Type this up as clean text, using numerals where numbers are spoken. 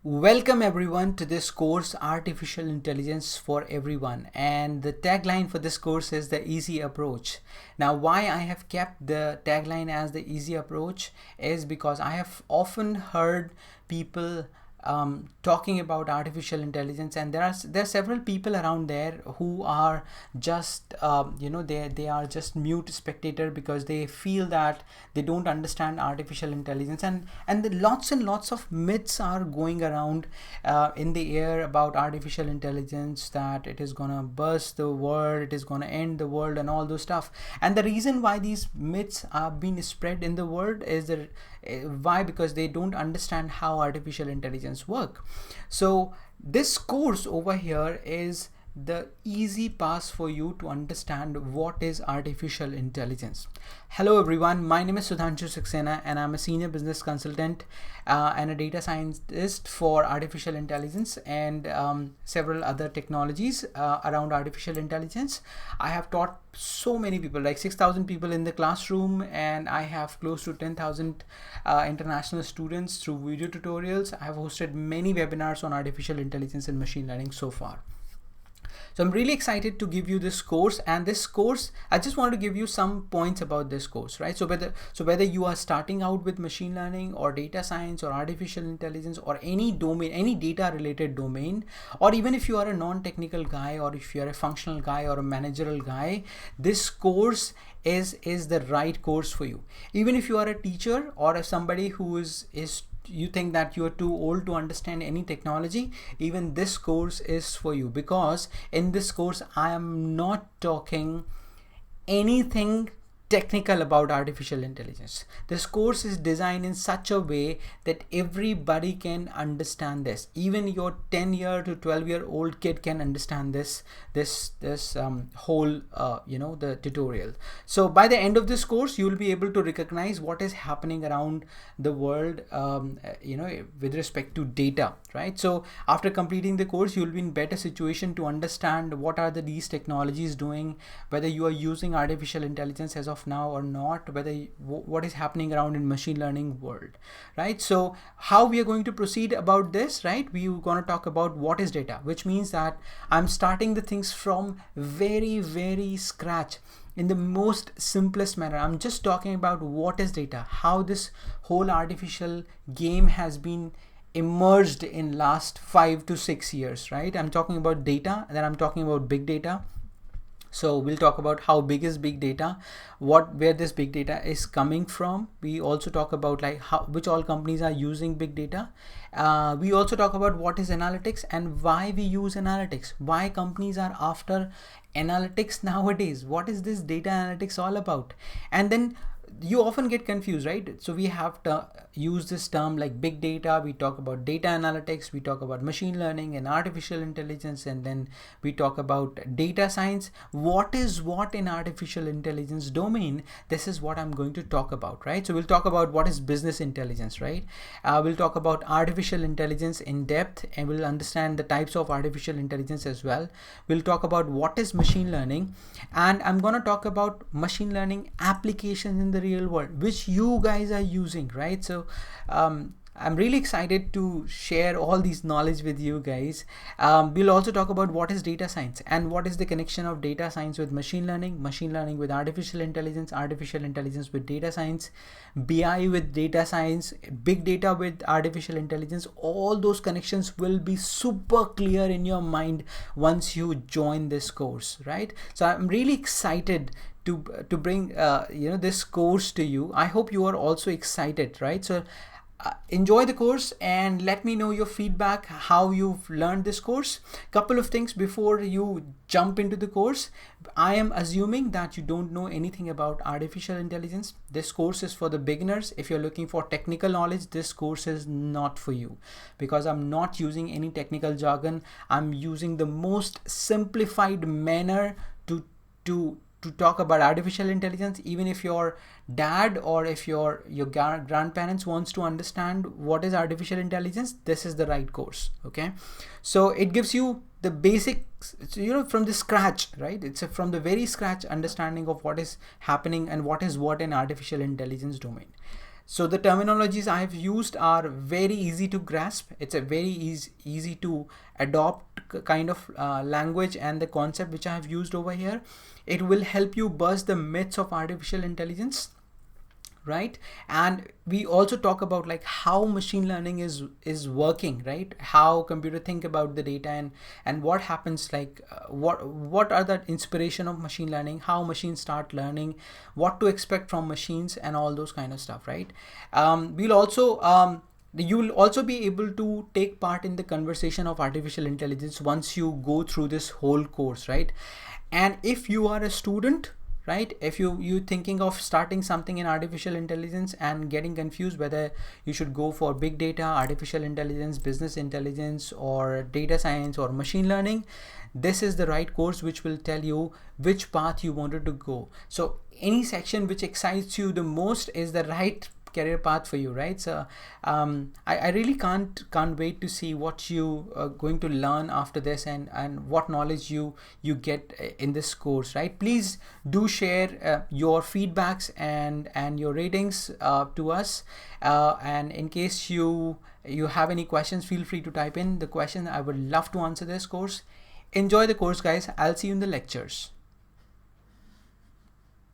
Welcome everyone to this course, Artificial Intelligence for Everyone, and the tagline for this course is the easy approach. Now, why I have kept the tagline as the easy approach is because I have often heard people talking about artificial intelligence, and there are several people around there who are just they are just mute spectator because they feel that they don't understand artificial intelligence, and lots and lots of myths are going around in the air about artificial intelligence, that it is gonna burst the world, it is gonna end the world, and all those stuff. And the reason why these myths are being spread in the world is that why? Because they don't understand how artificial intelligence work. So this course over here is the easy pass for you to understand what is artificial intelligence. Hello everyone, my name is Sudhanshu Saxena and I'm a senior business consultant and a data scientist for artificial intelligence and several other technologies around artificial intelligence. I have taught so many people, like 6,000 people in the classroom, and I have close to 10,000 international students through video tutorials. I have hosted many webinars on artificial intelligence and machine learning so far. So I'm really excited to give you this course, and this course, I just want to give you some points about this course, right? So whether you are starting out with machine learning or data science or artificial intelligence or any domain, any data related domain, or even if you are a non-technical guy, or if you are a functional guy or a managerial guy, this course is the right course for you. Even if you are a teacher or if somebody who is you think that you are too old to understand any technology, even this course is for you, because in this course I am not talking anything technical about artificial intelligence. This course is designed in such a way that everybody can understand this. Even your 10-year to 12-year-old kid can understand this whole the tutorial. So by the end of this course, you will be able to recognize what is happening around the world with respect to data, right? So after completing the course, you will be in better situation to understand what are these technologies doing, whether you are using artificial intelligence as of now or not, whether what is happening around in machine learning world, right? So how we are going to proceed about this, right? We are going to talk about what is data, which means that I'm starting the things from very scratch in the most simplest manner. I'm just talking about what is data, how this whole artificial game has been emerged in last 5 to 6 years, right? I'm talking about data, and then I'm talking about big data. So we'll talk about how big is big data, where this big data is coming from. We also talk about like which all companies are using big data. We also talk about what is analytics and why we use analytics, why companies are after analytics nowadays, what is this data analytics all about. And then you often get confused, right? So we have to use this term like big data, we talk about data analytics, we talk about machine learning and artificial intelligence, and then we talk about data science. What is what in artificial intelligence domain? This is what I'm going to talk about, right? So we'll talk about what is business intelligence, right? We'll talk about artificial intelligence in depth, and we'll understand the types of artificial intelligence as well. We'll talk about what is machine learning, and I'm going to talk about machine learning applications in the real world, which you guys are using, right? So I'm really excited to share all these knowledge with you guys. We'll also talk about what is data science and what is the connection of data science with machine learning with artificial intelligence with data science, BI with data science, big data with artificial intelligence. All those connections will be super clear in your mind once you join this course, right? So I'm really excited to bring this course to you. I hope you are also excited, right? So enjoy the course and let me know your feedback, how you've learned this course. Couple of things before you jump into the course. I am assuming that you don't know anything about artificial intelligence. This course is for the beginners. If you're looking for technical knowledge, this course is not for you, because I'm not using any technical jargon. I'm using the most simplified manner to talk about artificial intelligence. Even if your dad or if your grandparents wants to understand what is artificial intelligence, this is the right course. Okay, so it gives you the basics, from the scratch, right? It's from the very scratch understanding of what is happening and what is what in artificial intelligence domain. So the terminologies I have used are very easy to grasp. It's a very easy to adopt kind of language, and the concept which I have used over here, it will help you bust the myths of artificial intelligence, right? And we also talk about like how machine learning is working, right? How computer think about the data, and what happens, like what are the inspiration of machine learning, how machines start learning, what to expect from machines, and all those kind of stuff, right? We'll also you'll also be able to take part in the conversation of artificial intelligence once you go through this whole course, right? And if you are a student, right, if you thinking of starting something in artificial intelligence and getting confused whether you should go for big data, artificial intelligence, business intelligence, or data science, or machine learning, this is the right course which will tell you which path you wanted to go. So any section which excites you the most is the right career path for you, right? So I really can't wait to see what you are going to learn after this, and what knowledge you get in this course, right? Please do share your feedbacks and your ratings to us, and in case you have any questions, feel free to type in the question. I would love to answer this course. Enjoy the course, guys. I'll see you in the lectures.